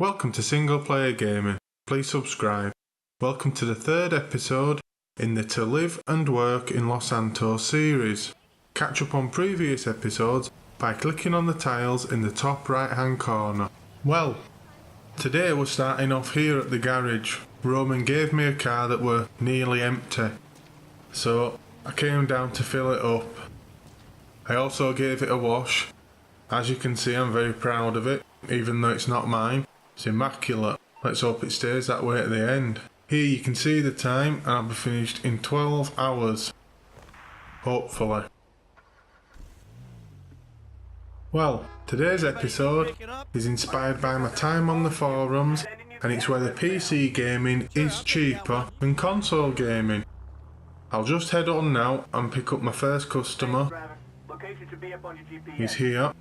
Welcome to Single Player Gaming. Please subscribe. Welcome to the third episode in the To Live and Work in Los Santos series. Catch up on previous episodes by clicking on the tiles in the top right hand corner. Well, today we're starting off here at the garage. Roman gave me a car that were nearly empty, so I came down to fill it up. I also gave it a wash. As you can see, I'm very proud of it, even though it's not mine. It's immaculate. Let's hope it stays that way at the end. Here you can see the time, and I'll be finished in 12 hours. Hopefully. Well, today's episode is inspired by my time on the forums, and it's whether PC gaming is cheaper than console gaming. I'll just head on now and pick up my first customer. He's here.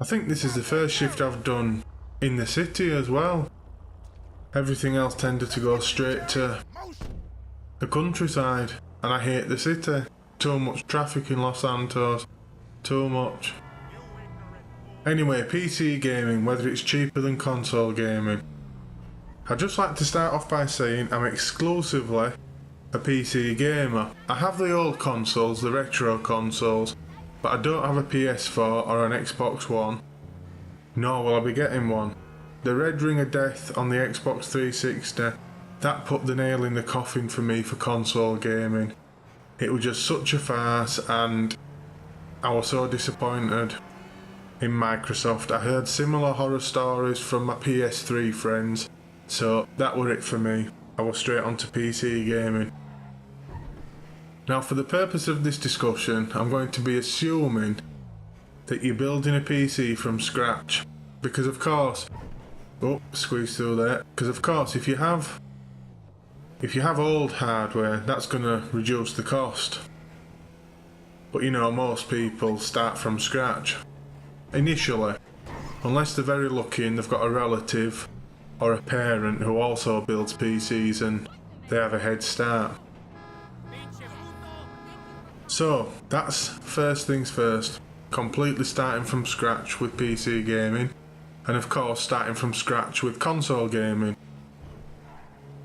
I think this is the first shift I've done in the city as well. Everything else tended to go straight to the countryside, and I hate the city. Too much traffic in Los Santos. Too much. Anyway, PC gaming, whether it's cheaper than console gaming. I'd just like to start off by saying I'm exclusively a PC gamer. I have the old consoles, the retro consoles, but I don't have a PS4 or an Xbox One, nor will I be getting one. The Red Ring of Death on the Xbox 360, that put the nail in the coffin for me for console gaming. It was just such a farce, and I was so disappointed in Microsoft. I heard similar horror stories from my PS3 friends, so that were it for me. I was straight onto PC gaming. Now, for the purpose of this discussion, I'm going to be assuming that you're building a PC from scratch, because of course, squeeze through there, because of course if you have old hardware, that's going to reduce the cost. But you know, most people start from scratch initially, unless they're very lucky and they've got a relative or a parent who also builds PCs and they have a head start. So, that's first things first, completely starting from scratch with PC gaming, and of course starting from scratch with console gaming,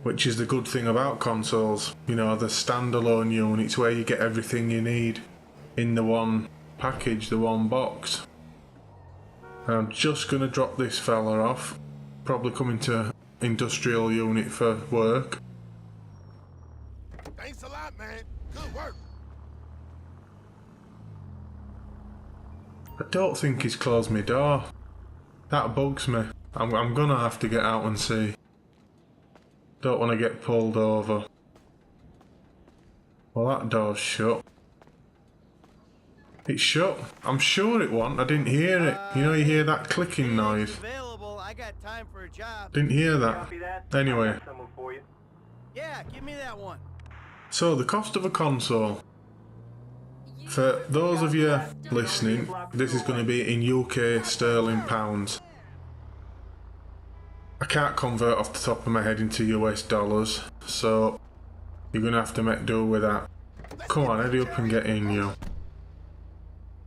which is the good thing about consoles, you know, the standalone units where you get everything you need in the one package, the one box. I'm just going to drop this fella off, probably coming to industrial unit for work. Thanks a lot, man. Good work. I don't think he's closed my door. That bugs me. I'm gonna have to get out and see. Don't want to get pulled over. Well, that door's shut. It's shut. I'm sure it wasn't. I didn't hear it. You know, you hear that clicking noise. Didn't hear that. Anyway. Yeah, give me that one. So, the cost of a console. For those of you listening, this is going to be in UK sterling pounds. I can't convert off the top of my head into US dollars, so you're going to have to make do with that. Come on, hurry up and get in, you.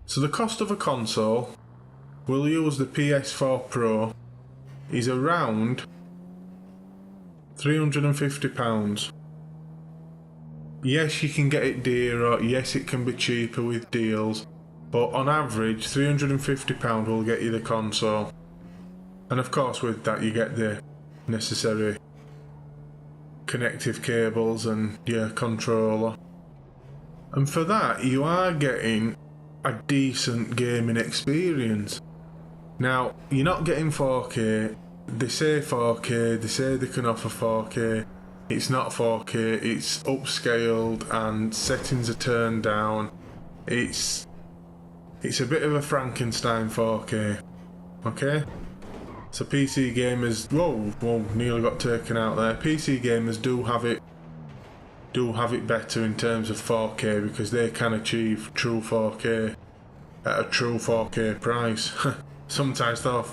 So the cost of a console, we'll use the PS4 Pro, is around £350. Yes, you can get it dearer, yes it can be cheaper with deals, but on average £350 will get you the console. And of course with that you get the necessary connective cables and your controller. And for that you are getting a decent gaming experience. Now, you're not getting 4K, they say 4K, they say they can offer 4K. It's not 4K, it's upscaled and settings are turned down. It's a bit of a Frankenstein 4K. Okay? So PC gamers, whoa, nearly got taken out there. PC gamers do have it better in terms of 4K because they can achieve true 4K at a true 4K price. Sometimes though,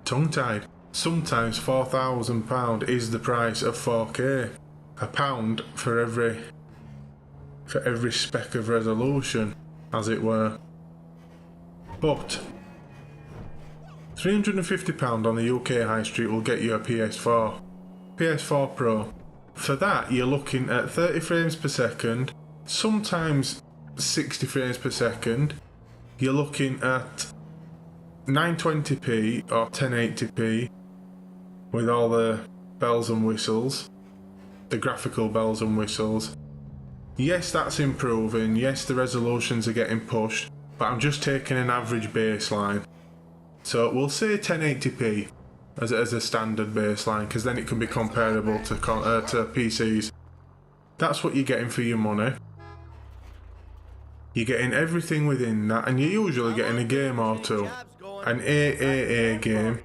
tongue-tied. Sometimes £4,000 is the price of 4K. £1 for every speck of resolution, as it were. But £350 on the UK High Street will get you a PS4. PS4 Pro. For that, you're looking at 30 frames per second, sometimes 60 frames per second. You're looking at 920p or 1080p with all the bells and whistles, the graphical bells and whistles. Yes, that's improving, yes, the resolutions are getting pushed, but I'm just taking an average baseline. So we'll say 1080p as a standard baseline, because then it can be comparable to PCs. That's what you're getting for your money. You're getting everything within that, and you're usually getting a game or two. An AAA game,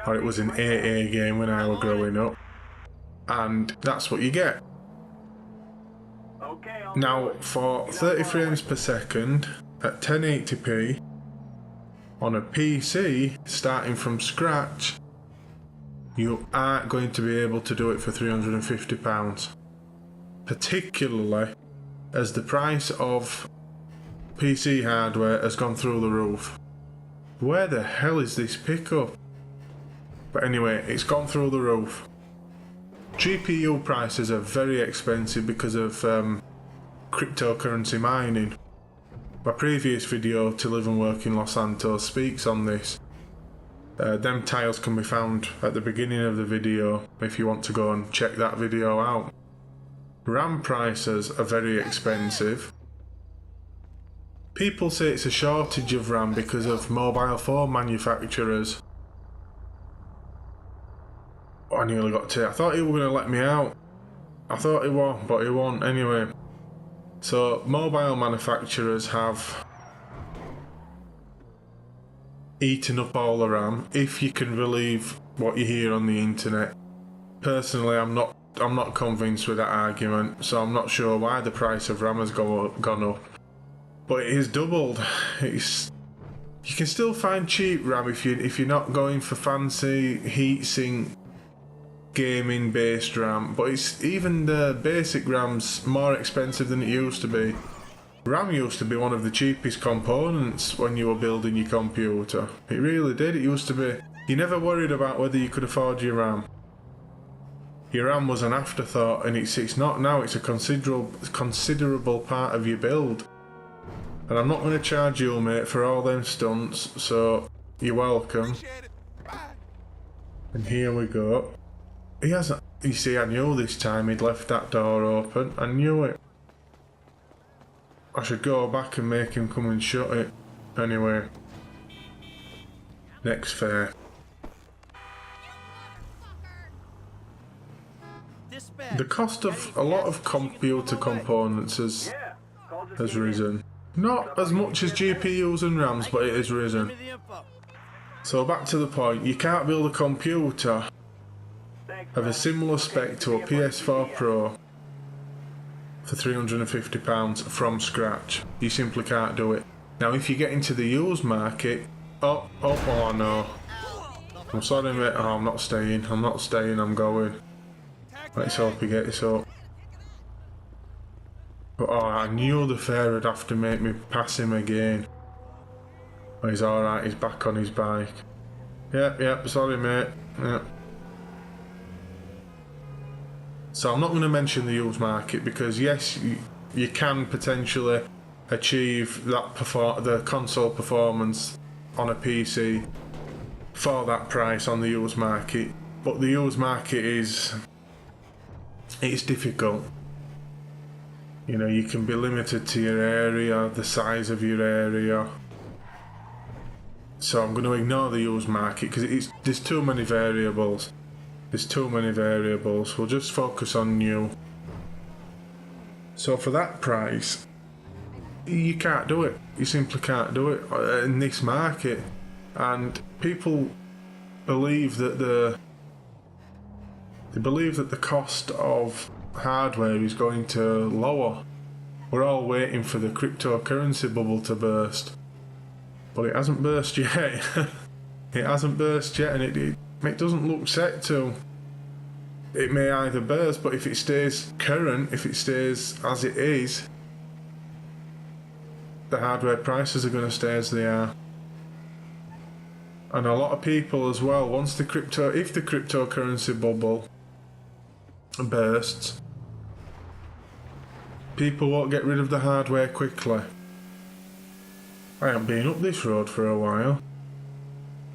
or it was an AA game when I was growing up, and that's what you get. Now, for 30 frames per second at 1080p on a PC, starting from scratch, you aren't going to be able to do it for £350. Particularly as the price of PC hardware has gone through the roof. Where the hell is this pickup? But anyway, it's gone through the roof. GPU prices are very expensive because of cryptocurrency mining. My previous video, To Live and Work in Los Santos, speaks on this. Them tiles can be found at the beginning of the video if you want to go and check that video out. RAM prices are very expensive. People say it's a shortage of RAM because of mobile phone manufacturers. I nearly got to. I thought he was going to let me out. I thought he was, but he won't anyway. So mobile manufacturers have eaten up all the RAM, if you can believe what you hear on the internet. Personally, I'm not convinced with that argument, so I'm not sure why the price of RAM has gone up. But it has doubled. You can still find cheap RAM if you're not going for fancy heatsink gaming based RAM, but it's even the basic RAM's more expensive than it used to be. RAM used to be one of the cheapest components when you were building your computer. It really did. It used to be. You never worried about whether you could afford your RAM. Your RAM was an afterthought, and it's not now. It's a considerable part of your build. And I'm not going to charge you, mate, for all them stunts, so you're welcome. And here we go. He hasn't. You see, I knew this time he'd left that door open. I knew it. I should go back and make him come and shut it. Anyway. Next fare. The cost of a lot of computer components has risen. Not as much as GPUs and RAMs, but it has risen. So back to the point, you can't build a computer of a similar spec to a PS4 Pro for £350 from scratch. You simply can't do it. Now if you get into the used market, oh no. I'm sorry mate, oh, I'm not staying, I'm going. Let's hope he gets up. But oh, I knew the fare would have to make me pass him again. Oh, he's alright, he's back on his bike. Yep, sorry mate. Yep. So I'm not going to mention the used market because yes, you can potentially achieve that the console performance on a PC for that price on the used market, but the used market it's difficult. You know, you can be limited to your area, the size of your area. So I'm going to ignore the used market because there's too many variables. We'll just focus on new. So for that price, you can't do it. You simply can't do it in this market. And people believe that the cost of hardware is going to lower. We're all waiting for the cryptocurrency bubble to burst. But it hasn't burst yet. It hasn't burst yet, and it doesn't look set to. It may either burst, but if it stays current, if it stays as it is, the hardware prices are going to stay as they are. And a lot of people as well, if the cryptocurrency bubble bursts, people won't get rid of the hardware quickly. I haven't been up this road for a while.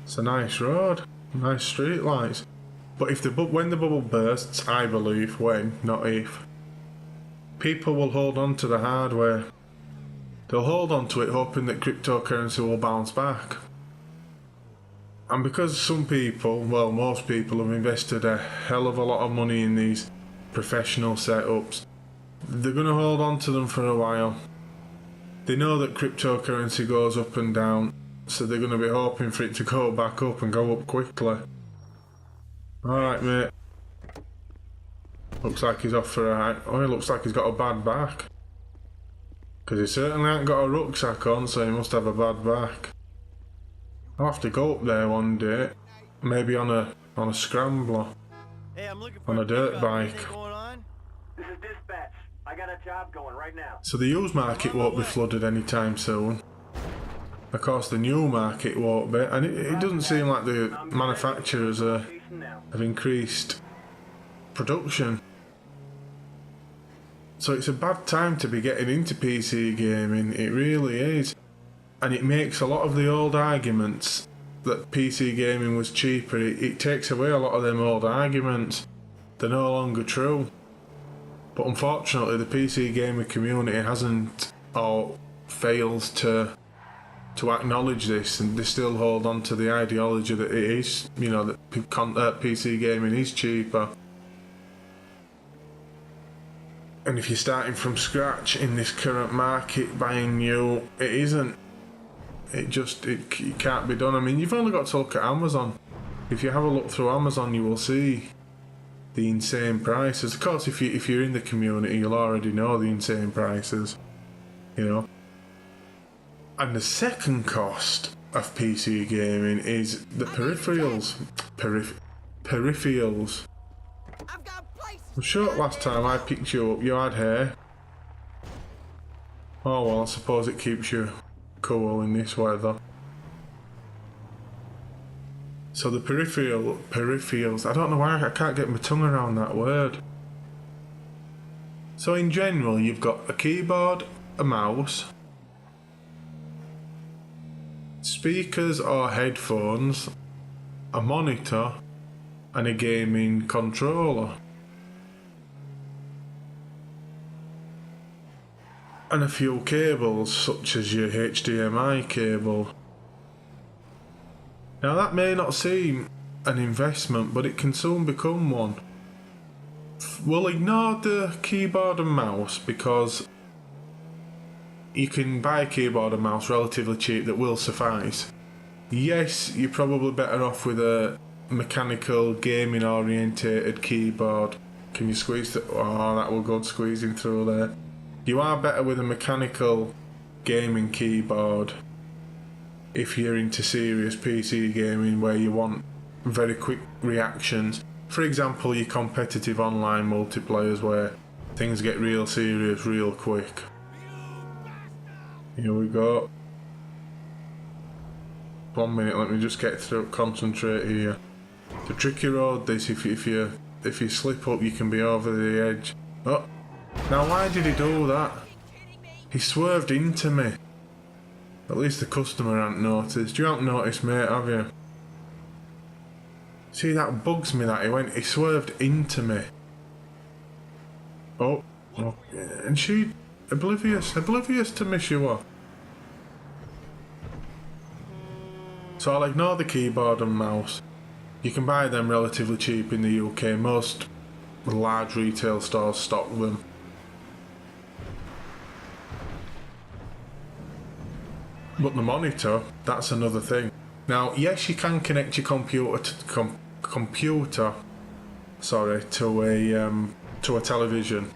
It's a nice road, nice street lights. But when the bubble bursts, I believe, when, not if, people will hold on to the hardware. They'll hold on to it hoping that cryptocurrency will bounce back. And because some people, well most people, have invested a hell of a lot of money in these professional setups, they're going to hold on to them for a while. They know that cryptocurrency goes up and down, so they're going to be hoping for it to go back up and go up quickly. Alright mate. Looks like he's off for a hike. Oh, he looks like he's got a bad back. Because he certainly ain't got a rucksack on, so he must have a bad back. I'll have to go up there one day, maybe on a scrambler, Hey, I'm looking for on a dirt pickup. bike. Anything going on? This is dispatch. I got a job going right now. So the used market won't be flooded anytime soon. Of course the new market won't be, and it doesn't seem like the manufacturers have increased production. So it's a bad time to be getting into PC gaming, it really is. And it makes a lot of the old arguments that PC gaming was cheaper, it takes away a lot of them old arguments. They're no longer true. But unfortunately the PC gaming community hasn't, or fails to acknowledge this, and they still hold on to the ideology that it is, you know, that PC gaming is cheaper. And if you're starting from scratch in this current market buying new, it isn't. It can't be done. I mean, you've only got to look at Amazon. If you have a look through Amazon, you will see the insane prices. Of course, if you're in the community, you'll already know the insane prices, you know. And the second cost of PC gaming is the peripherals. Peripherals. I've got places. I'm sure last time I picked you up, you had hair. Oh well, I suppose it keeps you cool in this weather. So the peripherals, I don't know why I can't get my tongue around that word. So in general, you've got a keyboard, a mouse, speakers or headphones, a monitor, and a gaming controller. And a few cables, such as your HDMI cable. Now that may not seem an investment, but it can soon become one. We'll ignore the keyboard and mouse because you can buy a keyboard and mouse relatively cheap that will suffice. Yes, you're probably better off with a mechanical gaming orientated keyboard. Can you squeeze the... Oh, that will go squeezing through there. You are better with a mechanical gaming keyboard if you're into serious PC gaming where you want very quick reactions. For example, your competitive online multiplayers where things get real serious real quick. Here we go. 1 minute, let me just get through, concentrate here. It's a tricky road this, if you slip up you can be over the edge. Oh, now why did he do that? He swerved into me. At least the customer hadn't noticed. You haven't noticed, mate, have you? See, that bugs me that he swerved into me. Oh, and she oblivious to me she was. So I'll ignore the keyboard and mouse. You can buy them relatively cheap in the UK. Most large retail stores stock them. But the monitor, that's another thing. Now, yes, you can connect your computer to a television.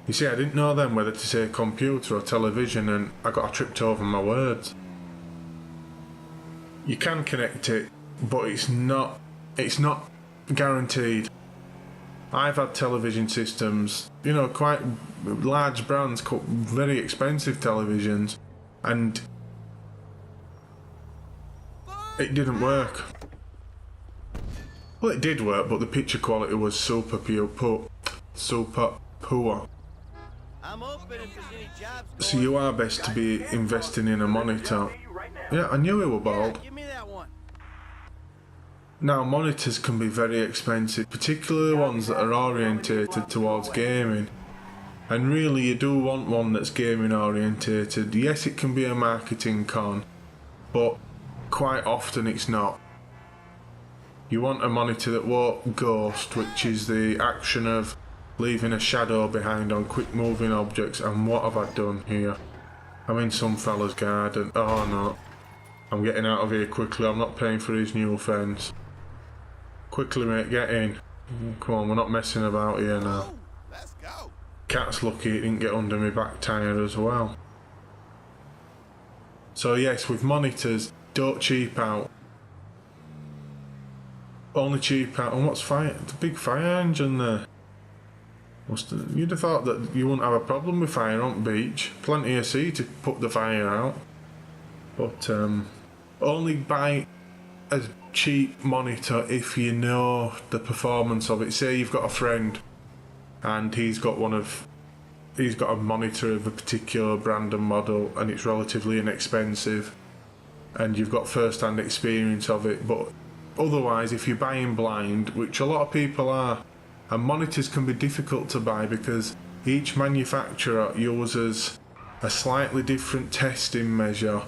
You see, I didn't know then whether to say computer or television, and I tripped over my words. You can connect it, but it's not guaranteed. I've had television systems, you know, quite large brands, very expensive televisions, and it didn't work. Well, it did work, but the picture quality was super poor. I'm open if there's any jobs. So you are best to be investing in a monitor. Yeah, I knew it was bald. Give me that one. Now, monitors can be very expensive, particularly ones that are orientated towards gaming. And really, you do want one that's gaming orientated. Yes, it can be a marketing con, but quite often it's not. You want a monitor that won't ghost, which is the action of leaving a shadow behind on quick moving objects. And what have I done here? I'm in some fella's garden. Oh no. I'm getting out of here quickly. I'm not paying for his new fence. Quickly mate, get in. Come on, we're not messing about here now. Let's go. Cat's lucky it didn't get under my back tyre as well. So yes, with monitors, don't cheap out. Only cheap out. And what's fire? The big fire engine there. You'd have thought that you wouldn't have a problem with fire on the beach. Plenty of sea to put the fire out. But only buy a cheap monitor if you know the performance of it. Say you've got a friend and he's got a monitor of a particular brand and model and it's relatively inexpensive and you've got first-hand experience of it, but otherwise if you're buying blind, which a lot of people are, and monitors can be difficult to buy because each manufacturer uses a slightly different testing measure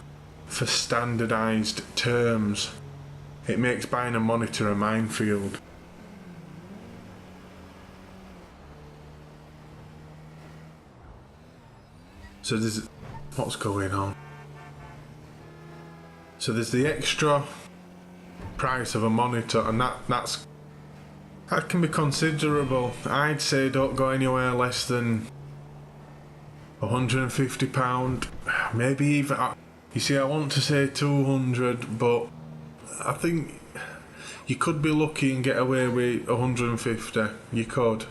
for standardised terms. It makes buying a monitor a minefield. So there's... what's going on? So there's the extra price of a monitor, and that can be considerable. I'd say don't go anywhere less than £150, maybe even... you see, I want to say 200, but I think you could be lucky and get away with 150. You could.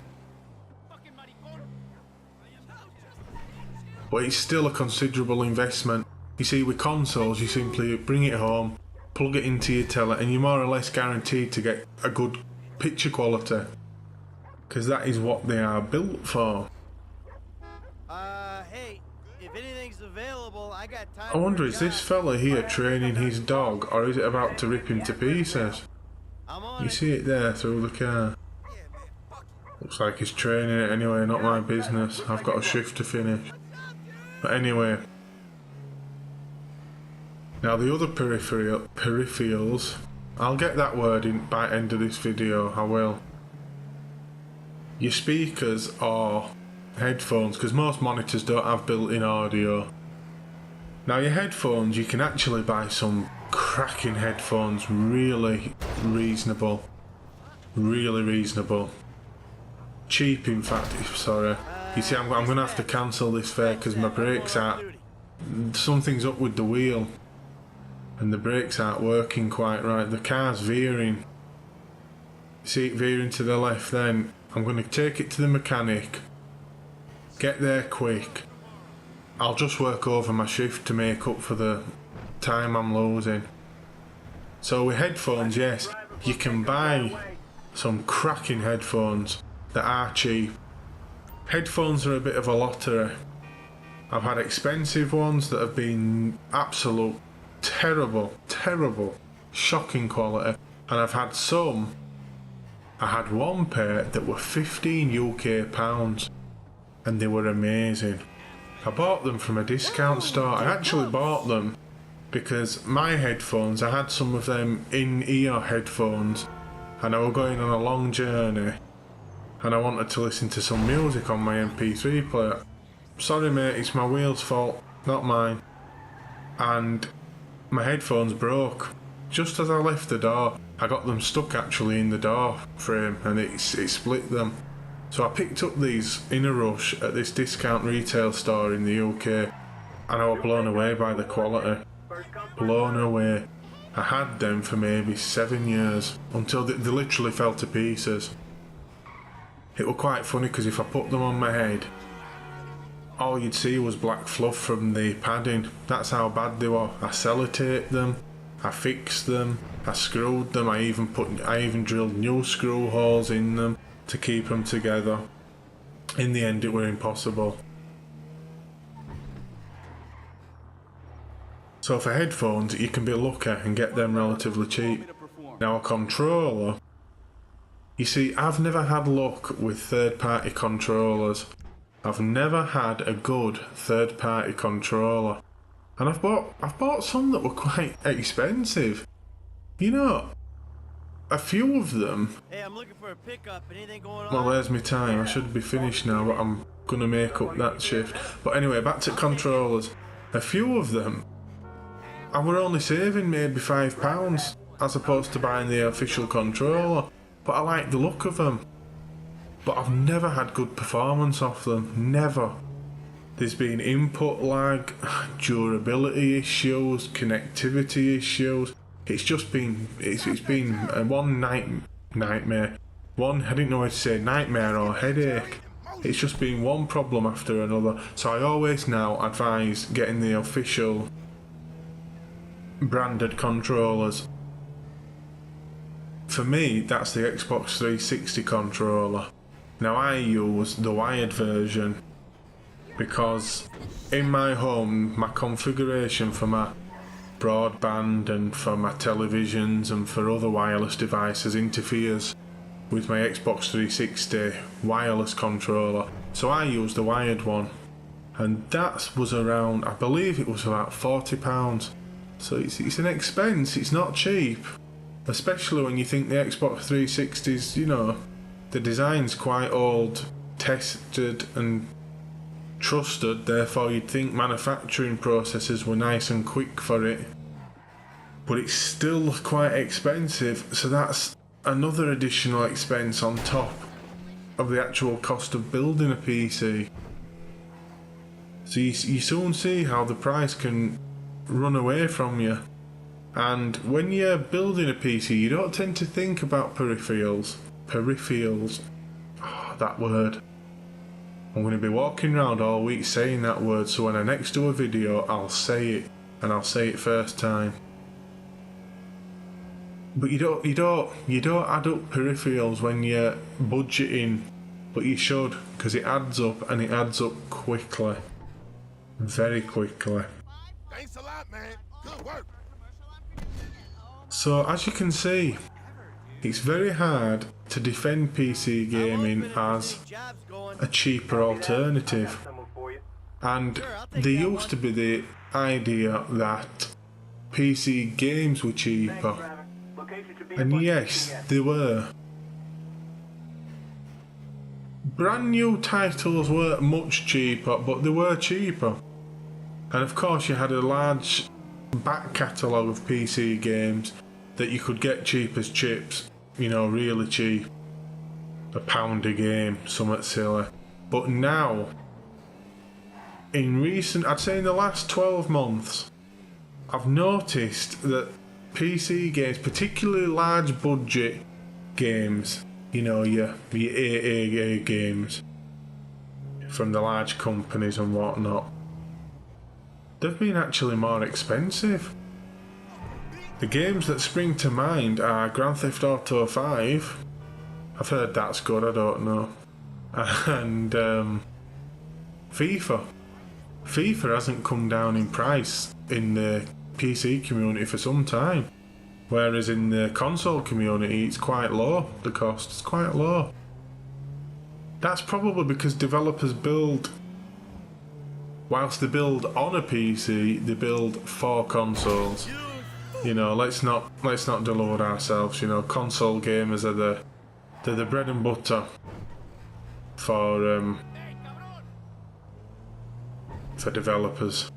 But it's still a considerable investment. You see, with consoles, you simply bring it home, plug it into your telly, and you're more or less guaranteed to get a good picture quality. Because that is what they are built for. Hey, if anything's available, I got time. I wonder, is this fella here training his dog, or is it about to rip him to pieces? You see it there through the car. Looks like he's training it anyway, not my business. I've got a shift to finish. But anyway. Now the other peripherals, I'll get that word in by end of this video, I will. Your speakers or headphones, because most monitors don't have built-in audio. Now your headphones, you can actually buy some cracking headphones, really reasonable. Really reasonable. Cheap in fact, sorry. You see, I'm going to have to cancel this fare because my brakes aren't... something's up with the wheel. And the brakes aren't working quite right. The car's veering. See it veering to the left then. I'm going to take it to the mechanic. Get there quick. I'll just work over my shift to make up for the time I'm losing. So with headphones, yes, you can buy some cracking headphones that are cheap. Headphones are a bit of a lottery. I've had expensive ones that have been absolute terrible, shocking quality, and I've had some. I had one pair that were 15 UK pounds and they were amazing. I bought them from a discount store. I actually bought them because my headphones, I had some of them in-ear headphones and I was going on a long journey and I wanted to listen to some music on my MP3 player. Sorry mate, it's my wheel's fault, not mine. And my headphones broke. Just as I left the door, I got them stuck actually in the door frame and it split them. So I picked up these in a rush at this discount retail store in the UK and I was blown away by the quality. Blown away. I had them for maybe 7 years until they literally fell to pieces. It was quite funny because if I put them on my head, all you'd see was black fluff from the padding. That's how bad they were. I sellotaped them, I fixed them, I screwed them, I even drilled new screw holes in them to keep them together. In the end it were impossible. So for headphones you can be lucky and get them relatively cheap. Now a controller, you see, I've never had luck with third-party controllers. I've never had a good third-party controller. And I've bought some that were quite expensive. You know, a few of them. Hey, I'm looking for a pickup. Anything going on? Well, there's my time. I should be finished now, but I'm gonna make up that shift. But anyway, back to controllers. A few of them, I were only saving maybe £5 as opposed to buying the official controller. But I like the look of them. But I've never had good performance off them. Never. There's been input lag, durability issues, connectivity issues. It's just been, it's been one nightmare. One, I didn't know how to say nightmare or headache. It's just been one problem after another. So I always now advise getting the official branded controllers. For me, that's the Xbox 360 controller. Now I use the wired version, because in my home my configuration for my broadband and for my televisions and for other wireless devices interferes with my Xbox 360 wireless controller, so I use the wired one, and that was around, I believe it was about £40. So it's an expense, it's not cheap, especially when you think the Xbox 360's, you know, the design's quite old, tested and trusted, therefore you'd think manufacturing processes were nice and quick for it. But it's still quite expensive, so that's another additional expense on top of the actual cost of building a PC. So you soon see how the price can run away from you. And when you're building a PC, you don't tend to think about peripherals. Oh, that word. I'm going to be walking around all week saying that word, so when I next do a video I'll say it, and I'll say it first time. But you don't add up peripherals when you're budgeting, but you should, because it adds up, and it adds up quickly. Very quickly. Thanks a lot, man. Good work. So as you can see, it's very hard to defend PC gaming as a cheaper alternative. And there used to be the idea that PC games were cheaper. And yes, they were. Brand new titles weren't much cheaper, but they were cheaper. And of course you had a large back catalogue of PC games that you could get cheap as chips, you know, really cheap. £1 a game, somewhat silly. But now, I'd say in the last 12 months, I've noticed that PC games, particularly large budget games, you know, your AAA games from the large companies and whatnot, they've been actually more expensive. The games that spring to mind are Grand Theft Auto 5. I've heard that's good, I don't know. And FIFA. FIFA hasn't come down in price in the PC community for some time. Whereas in the console community it's quite low, the cost is quite low. That's probably because developers build, whilst they build on a PC, they build for consoles. You know, let's not delude ourselves. You know, console gamers are they're the bread and butter for developers.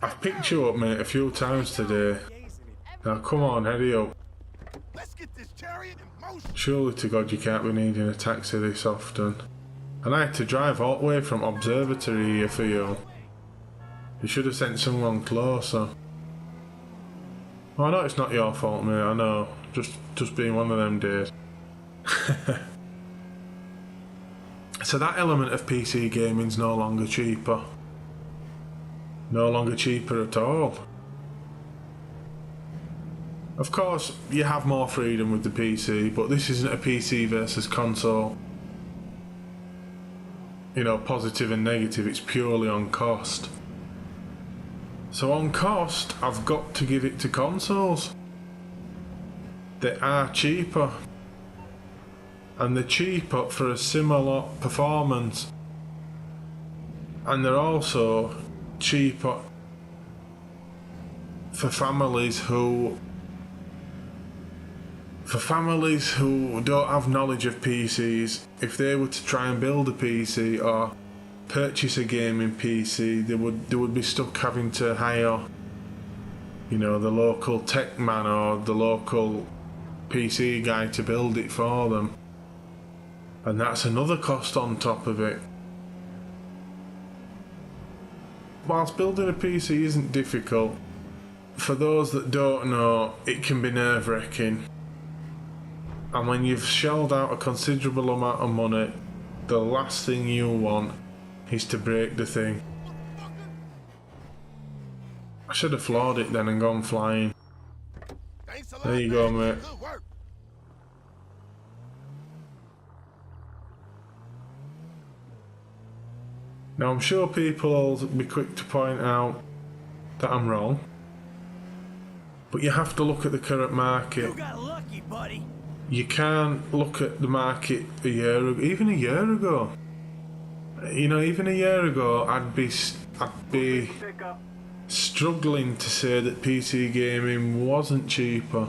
I've picked you up, mate, a few times today. Now come on, hurry up. Let's get this chariot in motion. Surely to God you can't be needing a taxi this often. And I had to drive all the way from Observatory here for you. You should have sent someone closer. Oh, I know it's not your fault, mate, I know. Just being one of them days. So that element of PC gaming's no longer cheaper. No longer cheaper at all. Of course, you have more freedom with the PC, but this isn't a PC versus console. You know, positive and negative, it's purely on cost. So on cost, I've got to give it to consoles. They are cheaper. And they're cheaper for a similar performance. And they're also cheaper for families who don't have knowledge of PCs. If they were to try and build a PC or purchase a gaming PC, they would be stuck having to hire, you know, the local tech man or the local PC guy to build it for them. And that's another cost on top of it. Whilst building a PC isn't difficult, for those that don't know, it can be nerve-wracking. And when you've shelled out a considerable amount of money, the last thing you want is to break the thing. I should have floored it then and gone flying. Thanks a lot, There you go, man. mate. Good work. Now I'm sure people will be quick to point out that I'm wrong, but you have to look at the current market. You got lucky, buddy. You can't look at the market even a year ago. You know, even a year ago, I'd be Pick up. struggling to say that PC gaming wasn't cheaper.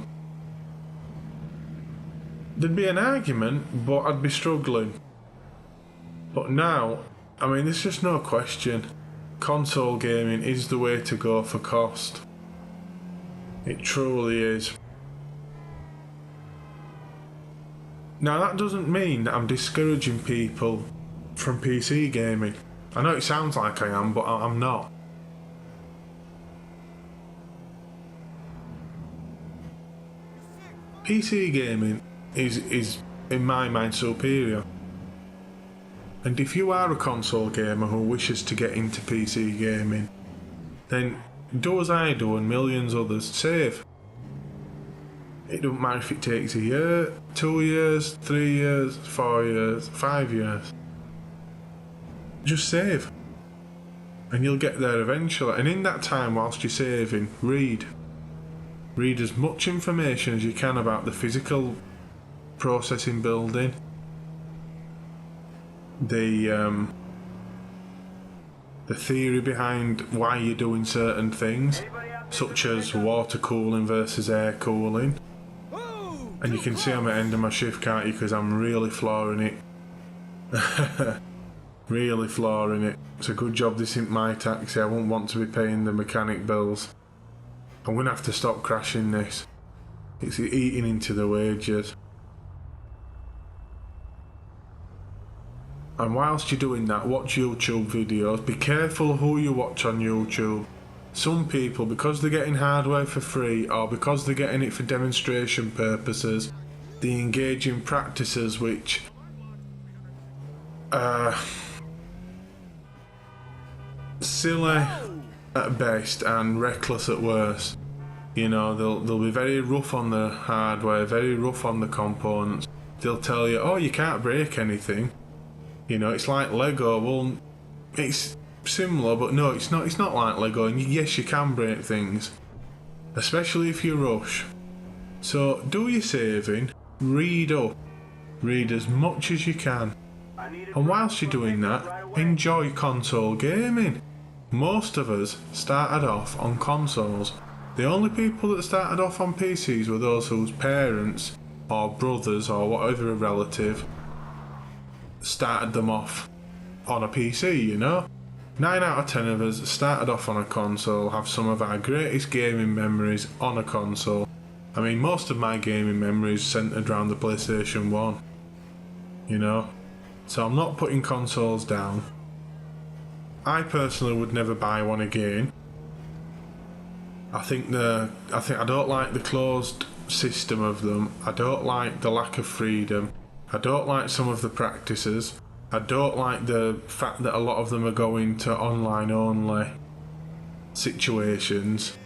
There'd be an argument, but I'd be struggling. But now, I mean, there's just no question. Console gaming is the way to go for cost. It truly is. Now that doesn't mean that I'm discouraging people from PC gaming. I know it sounds like I am, but I'm not. PC gaming is in my mind superior. And if you are a console gamer who wishes to get into PC gaming, then do as I do and millions others, save. It doesn't matter if it takes a year, 2 years, 3 years, 4 years, 5 years. Just save. And you'll get there eventually. And in that time, whilst you're saving, read. Read as much information as you can about the physical processing building, the theory behind why you're doing certain things, such as water cooling versus air cooling. And you can see I'm at the end of my shift, can't you? Because I'm really flooring it. Really flooring it. It's a good job this isn't my taxi. I won't want to be paying the mechanic bills. I'm going to have to stop crashing this. It's eating into the wages. And whilst you're doing that, watch YouTube videos. Be careful who you watch on YouTube. Some people, because they're getting hardware for free or because they're getting it for demonstration purposes, they engage in practices which are silly at best and reckless at worst. You know, they'll be very rough on the hardware, very rough on the components. They'll tell you, oh, you can't break anything. You know, it's like Lego. Well, it's similar, but no, it's not. It's not like Lego. And yes, you can break things, especially if you rush. So do your saving, read up, read as much as you can, and whilst you're doing that, enjoy console gaming. Most of us started off on consoles. The only people that started off on PCs were those whose parents or brothers or whatever relative started them off on a PC, you know? 9 out of 10 of us started off on a console, have some of our greatest gaming memories on a console. I mean, most of my gaming memories centred around the PlayStation 1, you know? So I'm not putting consoles down. I personally would never buy one again. I think I don't like the closed system of them. I don't like the lack of freedom. I don't like some of the practices. I don't like the fact that a lot of them are going to online only situations.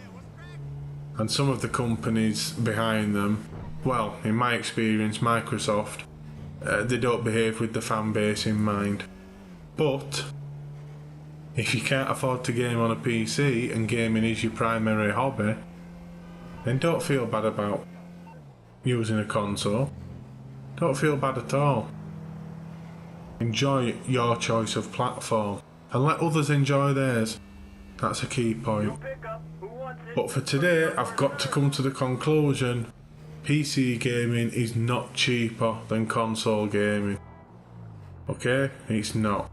and some of the companies behind them, well, in my experience, Microsoft, they don't behave with the fan base in mind. But if you can't afford to game on a PC and gaming is your primary hobby, then don't feel bad about using a console. Don't feel bad at all. Enjoy your choice of platform and let others enjoy theirs. That's a key point. But for today, I've got to come to the conclusion PC gaming is not cheaper than console gaming. Okay? It's not.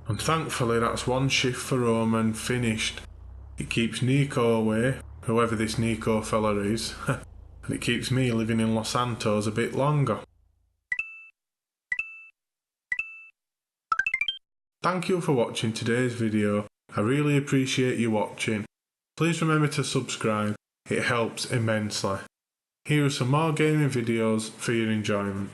And thankfully that's one shift for Roman finished. It keeps Nico away, whoever this Nico fella is, and it keeps me living in Los Santos a bit longer. Thank you for watching today's video. I really appreciate you watching. Please remember to subscribe, it helps immensely. Here are some more gaming videos for your enjoyment.